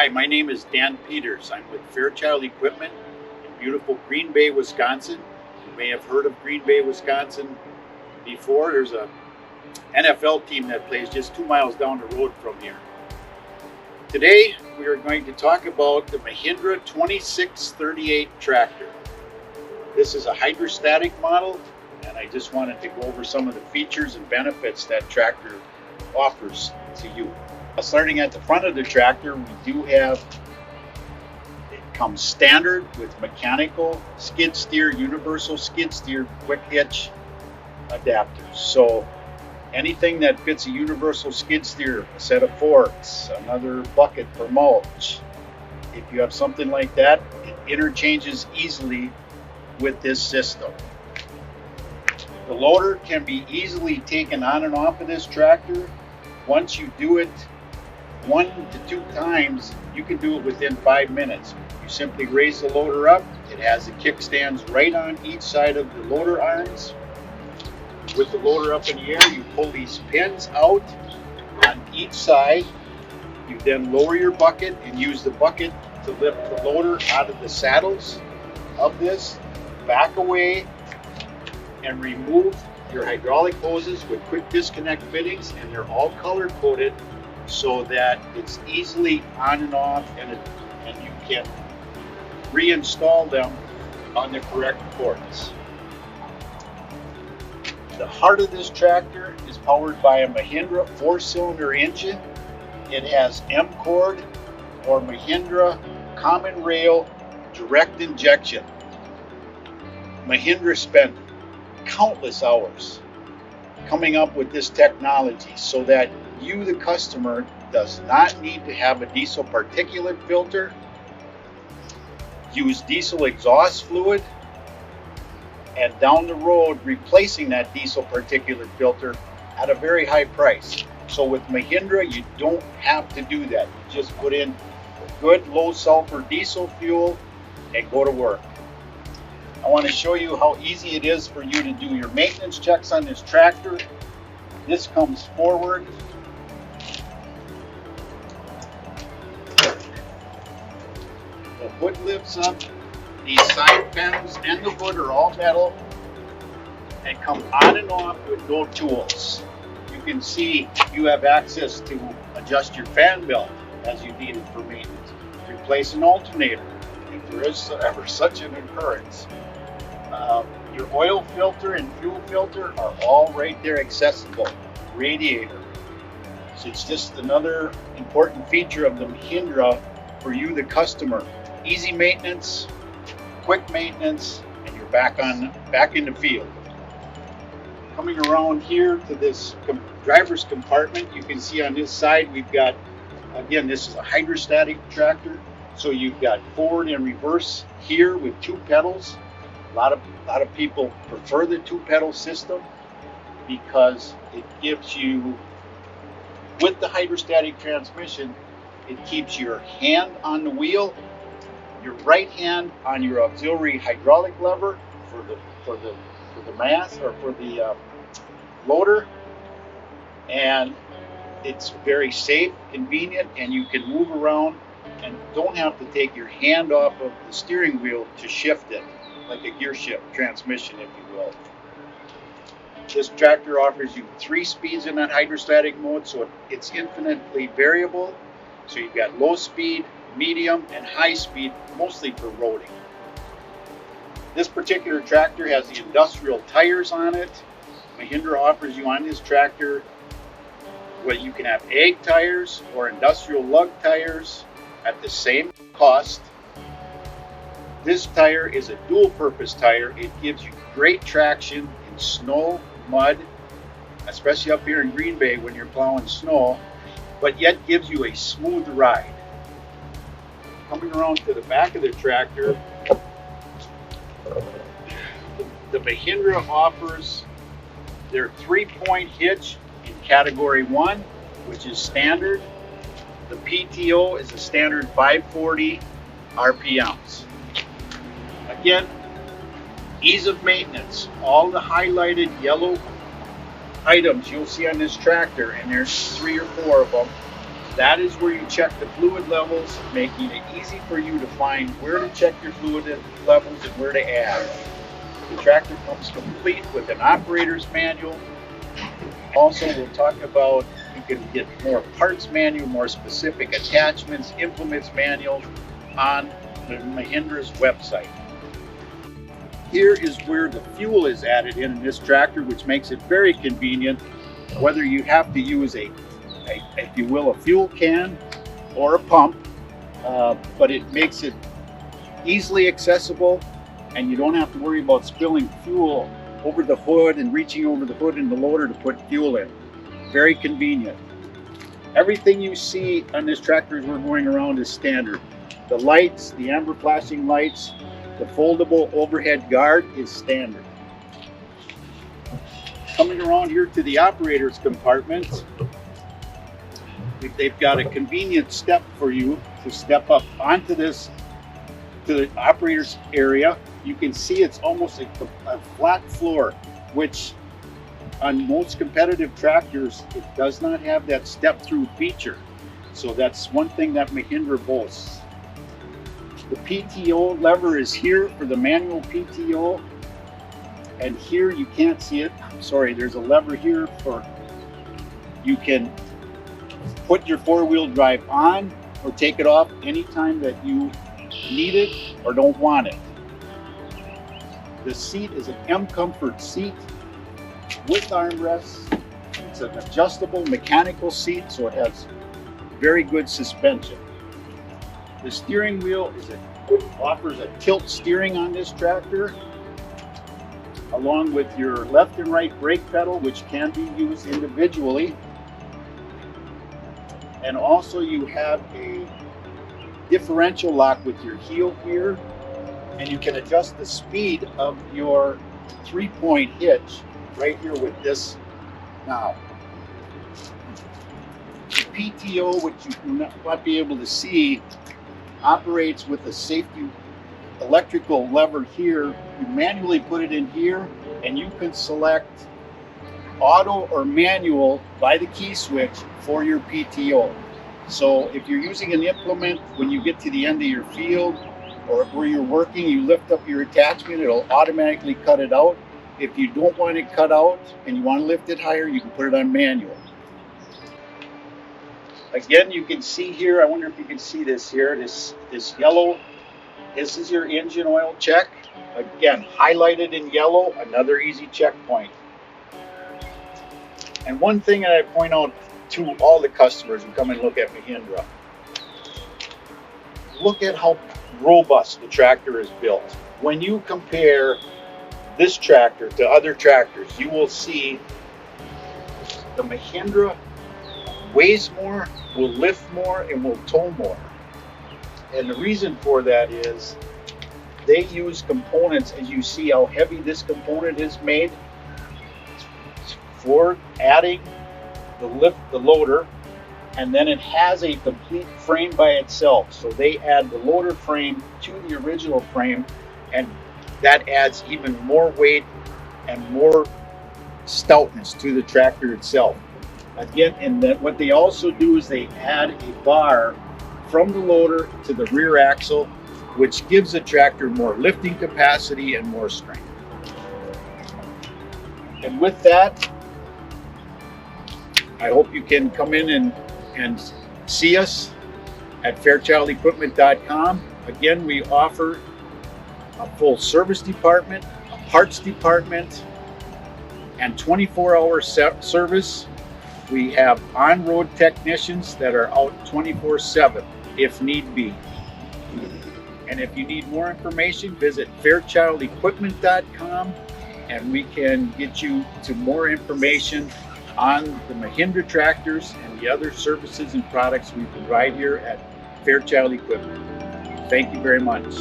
Hi, my name is Dan Peters. I'm with Fairchild Equipment in beautiful Green Bay, Wisconsin. You may have heard of Green Bay, Wisconsin before. There's a NFL team that plays just 2 miles down the road from here. Today, we are going to talk about the Mahindra 2638 tractor. This is a hydrostatic model, and I just wanted to go over some of the features and benefits that tractor offers to you. Starting at the front of the tractor, we do have, it comes standard with mechanical skid steer, universal skid steer, quick hitch adapters. So anything that fits a universal skid steer, a set of forks, another bucket for mulch, if you have something like that, it interchanges easily with this system. The loader can be easily taken on and off of this tractor. Once you do it 1 to 2 times, you can do it within 5 minutes. You simply raise the loader up. It has the kickstands right on each side of the loader arms. With the loader up in the air, you pull these pins out on each side. You then lower your bucket and use the bucket to lift the loader out of the saddles of this, back away, and remove your hydraulic hoses with quick disconnect fittings, and they're all color coded so that it's easily on and off, and you can reinstall them on the correct ports. The heart of this tractor is powered by a Mahindra 4-cylinder engine. It has mComfort or Mahindra common rail direct injection. Mahindra spent countless hours coming up with this technology so that you, the customer, does not need to have a diesel particulate filter, use diesel exhaust fluid, and down the road replacing that diesel particulate filter at a very high price. So with Mahindra, you don't have to do that. You just put in good low sulfur diesel fuel and go to work. I want to show you how easy it is for you to do your maintenance checks on this tractor. This comes forward. The hood lifts up. These side panels and the hood are all metal and come on and off with no tools. You can see you have access to adjust your fan belt as you need it for maintenance. Replace an alternator if there is ever such an occurrence. Your oil filter and fuel filter are all right there accessible. Radiator. So it's just another important feature of the Mahindra for you, the customer. Easy maintenance, quick maintenance, and you're back in the field. Coming around here to this driver's compartment, you can see on this side we've got, again, this is a hydrostatic tractor, so you've got forward and reverse here with 2 pedals. A lot of people prefer the 2-pedal system because it gives you, with the hydrostatic transmission, it keeps your hand on the wheel, your right hand on your auxiliary hydraulic lever for the mass or for the loader, and it's very safe, convenient, and you can move around and don't have to take your hand off of the steering wheel to shift it, like a gear shift transmission, if you will. This tractor offers you 3 speeds in that hydrostatic mode, so it's infinitely variable. So you've got low speed, medium, and high speed, mostly for roading. This particular tractor has the industrial tires on it. Mahindra offers you on this tractor whether you can have ag tires or industrial lug tires at the same cost. This tire is a dual purpose tire. It gives you great traction in snow, mud, especially up here in Green Bay when you're plowing snow, but yet gives you a smooth ride. Coming around to the back of the tractor, the Mahindra offers their 3-point hitch in category 1, which is standard. The PTO is a standard 540 RPMs. Again, ease of maintenance. All the highlighted yellow items you'll see on this tractor, and there's 3 or 4 of them, That is where you check the fluid levels, making it easy for you to find where to check your fluid levels and where to add. The tractor comes complete with an operator's manual. Also, we'll talk about, you can get more parts manual, more specific attachments, implements manual on the Mahindra's website. Here is where the fuel is added in this tractor, which makes it very convenient, whether you have to use if you will, a fuel can or a pump, but it makes it easily accessible, and you don't have to worry about spilling fuel over the hood and reaching over the hood in the loader to put fuel in. Very convenient. Everything you see on this tractor as we're going around is standard. The lights, the amber flashing lights, the foldable overhead guard is standard. Coming around here to the operator's compartment, they've got a convenient step for you to step up onto this, to the operator's area. You can see it's almost a flat floor, which on most competitive tractors, it does not have that step-through feature. So that's one thing that Mahindra boasts. The PTO lever is here for the manual PTO. And here you can't see it. Sorry, there's a lever here for, you can put your four-wheel drive on or take it off anytime that you need it or don't want it. The seat is an mComfort seat with armrests. It's an adjustable mechanical seat, so it has very good suspension. The steering wheel offers a tilt steering on this tractor, along with your left and right brake pedal, which can be used individually. And also you have a differential lock with your heel here, and you can adjust the speed of your 3-point hitch right here with this now. The PTO, which you will not be able to see, operates with a safety electrical lever here. You manually put it in here, and you can select auto or manual by the key switch for your PTO. So if you're using an implement, when you get to the end of your field or where you're working, you lift up your attachment, it'll automatically cut it out. If you don't want it cut out and you want to lift it higher, you can put it on manual. Again, you can see here, I wonder if you can see this here, this yellow, this is your engine oil check. Again, highlighted in yellow, another easy checkpoint. And one thing that I point out to all the customers who come and look at Mahindra, look at how robust the tractor is built. When you compare this tractor to other tractors, you will see the Mahindra weighs more, will lift more, and will tow more. And the reason for that is they use components, as you see how heavy this component is made, for adding the lift, the loader, and then it has a complete frame by itself. So they add the loader frame to the original frame, and that adds even more weight and more stoutness to the tractor itself. Again, and then what they also do is they add a bar from the loader to the rear axle, which gives the tractor more lifting capacity and more strength. And with that, I hope you can come in and see us at fairchildequipment.com. Again, we offer a full service department, a parts department, and 24-hour service. We have on-road technicians that are out 24/7 if need be. And if you need more information, visit fairchildequipment.com, and we can get you to more information on the Mahindra tractors and the other services and products we provide here at Fairchild Equipment. Thank you very much.